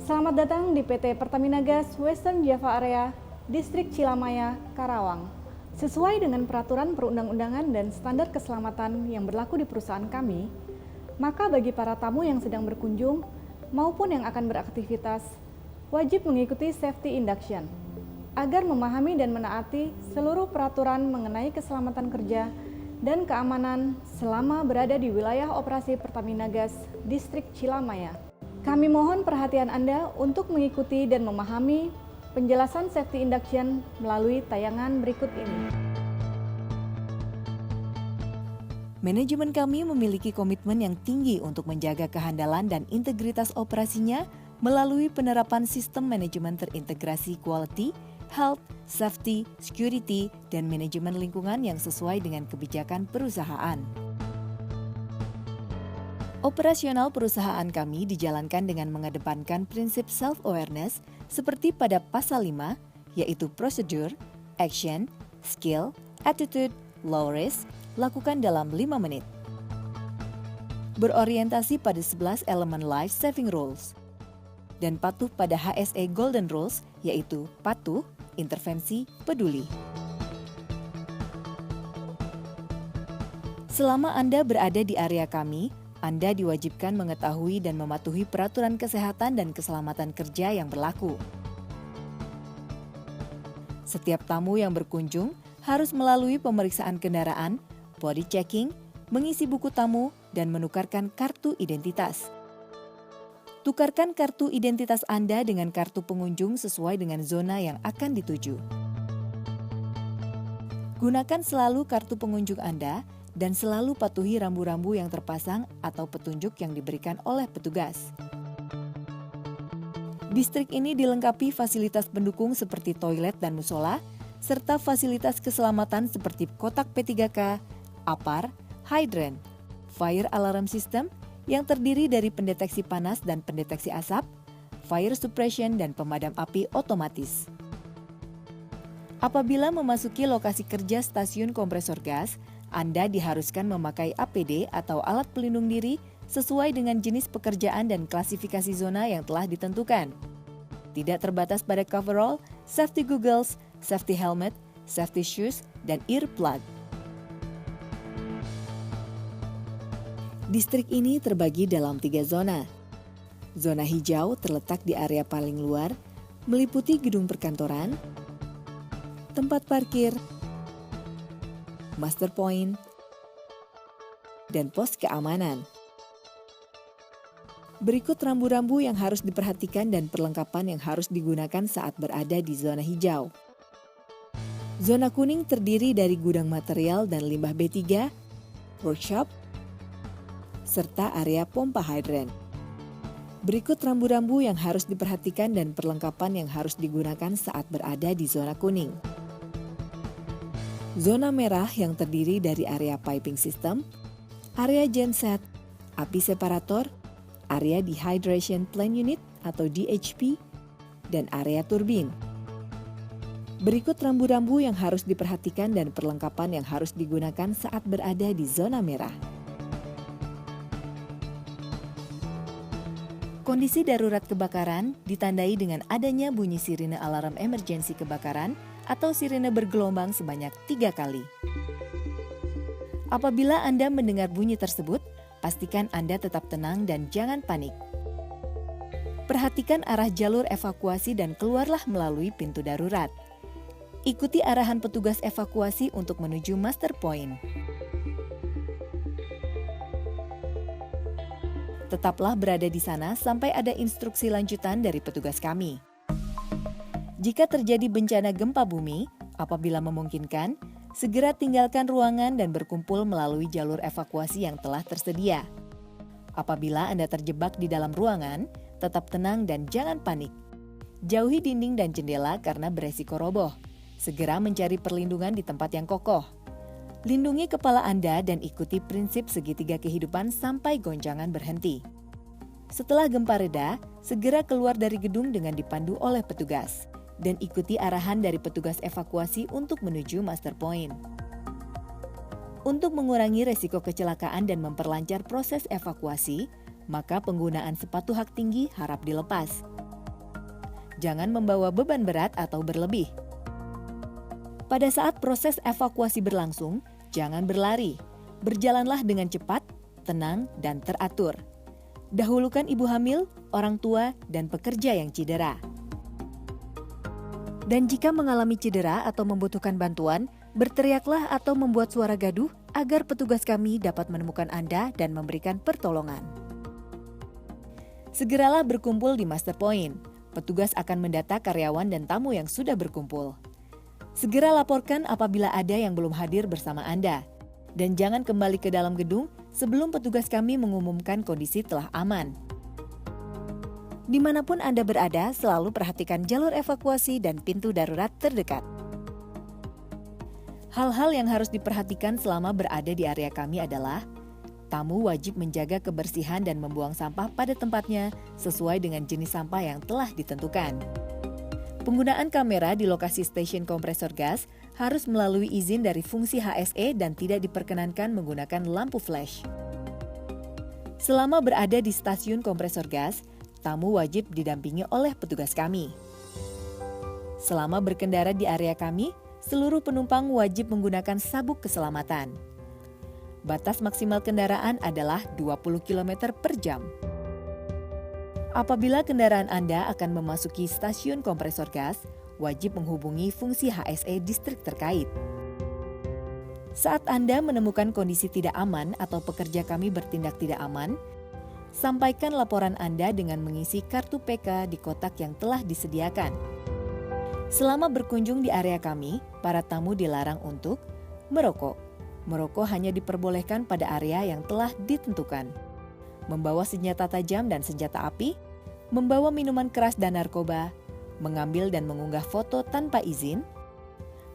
Selamat datang di PT Pertamina Gas Western Java Area, Distrik Cilamaya, Karawang. Sesuai dengan peraturan perundang-undangan dan standar keselamatan yang berlaku di perusahaan kami, maka bagi para tamu yang sedang berkunjung maupun yang akan beraktivitas, wajib mengikuti safety induction agar memahami dan menaati seluruh peraturan mengenai keselamatan kerja dan keamanan selama berada di wilayah operasi Pertamina Gas Distrik Cilamaya. Kami mohon perhatian Anda untuk mengikuti dan memahami penjelasan safety induction melalui tayangan berikut ini. Manajemen kami memiliki komitmen yang tinggi untuk menjaga kehandalan dan integritas operasinya melalui penerapan sistem manajemen terintegrasi quality, health, safety, security, dan manajemen lingkungan yang sesuai dengan kebijakan perusahaan. Operasional perusahaan kami dijalankan dengan mengedepankan prinsip self-awareness seperti pada pasal 5, yaitu prosedur, action, skill, attitude, low risk, lakukan dalam 5 menit. Berorientasi pada 11 elemen life saving rules. Dan patuh pada HSE Golden Rules, yaitu patuh, intervensi, peduli. Selama Anda berada di area kami, Anda diwajibkan mengetahui dan mematuhi peraturan kesehatan dan keselamatan kerja yang berlaku. Setiap tamu yang berkunjung harus melalui pemeriksaan kendaraan, body checking, mengisi buku tamu, dan menukarkan kartu identitas. Tukarkan kartu identitas Anda dengan kartu pengunjung sesuai dengan zona yang akan dituju. Gunakan selalu kartu pengunjung Anda dan selalu patuhi rambu-rambu yang terpasang atau petunjuk yang diberikan oleh petugas. Distrik ini dilengkapi fasilitas pendukung seperti toilet dan musola, serta fasilitas keselamatan seperti kotak P3K, APAR, hydrant, fire alarm system yang terdiri dari pendeteksi panas dan pendeteksi asap, fire suppression dan pemadam api otomatis. Apabila memasuki lokasi kerja stasiun kompresor gas, Anda diharuskan memakai APD atau alat pelindung diri sesuai dengan jenis pekerjaan dan klasifikasi zona yang telah ditentukan. Tidak terbatas pada coverall, safety goggles, safety helmet, safety shoes, dan earplug. Distrik ini terbagi dalam 3 zona. Zona hijau terletak di area paling luar, meliputi gedung perkantoran, tempat parkir, master point, dan pos keamanan. Berikut rambu-rambu yang harus diperhatikan dan perlengkapan yang harus digunakan saat berada di zona hijau. Zona kuning terdiri dari gudang material dan limbah B3, workshop, serta area pompa hidran. Berikut rambu-rambu yang harus diperhatikan dan perlengkapan yang harus digunakan saat berada di zona kuning. Zona merah yang terdiri dari area piping system, area genset, api separator, area dehydration plant unit atau DHP, dan area turbin. Berikut rambu-rambu yang harus diperhatikan dan perlengkapan yang harus digunakan saat berada di zona merah. Kondisi darurat kebakaran ditandai dengan adanya bunyi sirine alarm emergensi kebakaran atau sirine bergelombang sebanyak 3 kali. Apabila Anda mendengar bunyi tersebut, pastikan Anda tetap tenang dan jangan panik. Perhatikan arah jalur evakuasi dan keluarlah melalui pintu darurat. Ikuti arahan petugas evakuasi untuk menuju master point. Tetaplah berada di sana sampai ada instruksi lanjutan dari petugas kami. Jika terjadi bencana gempa bumi, apabila memungkinkan, segera tinggalkan ruangan dan berkumpul melalui jalur evakuasi yang telah tersedia. Apabila Anda terjebak di dalam ruangan, tetap tenang dan jangan panik. Jauhi dinding dan jendela karena beresiko roboh. Segera mencari perlindungan di tempat yang kokoh. Lindungi kepala Anda dan ikuti prinsip segitiga kehidupan sampai goncangan berhenti. Setelah gempa reda, segera keluar dari gedung dengan dipandu oleh petugas dan ikuti arahan dari petugas evakuasi untuk menuju master point. Untuk mengurangi resiko kecelakaan dan memperlancar proses evakuasi, maka penggunaan sepatu hak tinggi harap dilepas. jangan membawa beban berat atau berlebih. Pada saat proses evakuasi berlangsung, jangan berlari. Berjalanlah dengan cepat, tenang, dan teratur. Dahulukan ibu hamil, orang tua, dan pekerja yang cedera. Dan jika mengalami cedera atau membutuhkan bantuan, berteriaklah atau membuat suara gaduh agar petugas kami dapat menemukan Anda dan memberikan pertolongan. Segeralah berkumpul di Master Point. Petugas akan mendata karyawan dan tamu yang sudah berkumpul. Segera laporkan apabila ada yang belum hadir bersama Anda. Dan jangan kembali ke dalam gedung sebelum petugas kami mengumumkan kondisi telah aman. Dimanapun Anda berada, selalu perhatikan jalur evakuasi dan pintu darurat terdekat. Hal-hal yang harus diperhatikan selama berada di area kami adalah tamu wajib menjaga kebersihan dan membuang sampah pada tempatnya sesuai dengan jenis sampah yang telah ditentukan. Penggunaan kamera di lokasi stasiun kompresor gas harus melalui izin dari fungsi HSE dan tidak diperkenankan menggunakan lampu flash. Selama berada di stasiun kompresor gas, tamu wajib didampingi oleh petugas kami. Selama berkendara di area kami, seluruh penumpang wajib menggunakan sabuk keselamatan. Batas maksimal kendaraan adalah 20 km per jam. Apabila kendaraan Anda akan memasuki stasiun kompresor gas, wajib menghubungi fungsi HSE distrik terkait. Saat Anda menemukan kondisi tidak aman atau pekerja kami bertindak tidak aman, sampaikan laporan Anda dengan mengisi kartu PK di kotak yang telah disediakan. Selama berkunjung di area kami, para tamu dilarang untuk merokok. Merokok hanya diperbolehkan pada area yang telah ditentukan. Membawa senjata tajam dan senjata api, membawa minuman keras dan narkoba, mengambil dan mengunggah foto tanpa izin,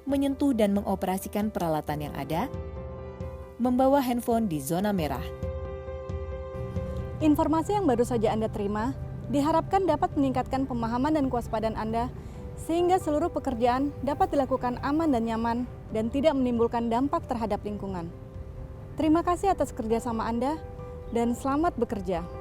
menyentuh dan mengoperasikan peralatan yang ada, membawa handphone di zona merah. Informasi yang baru saja Anda terima diharapkan dapat meningkatkan pemahaman dan kewaspadaan Anda sehingga seluruh pekerjaan dapat dilakukan aman dan nyaman dan tidak menimbulkan dampak terhadap lingkungan. Terima kasih atas kerjasama Anda dan selamat bekerja.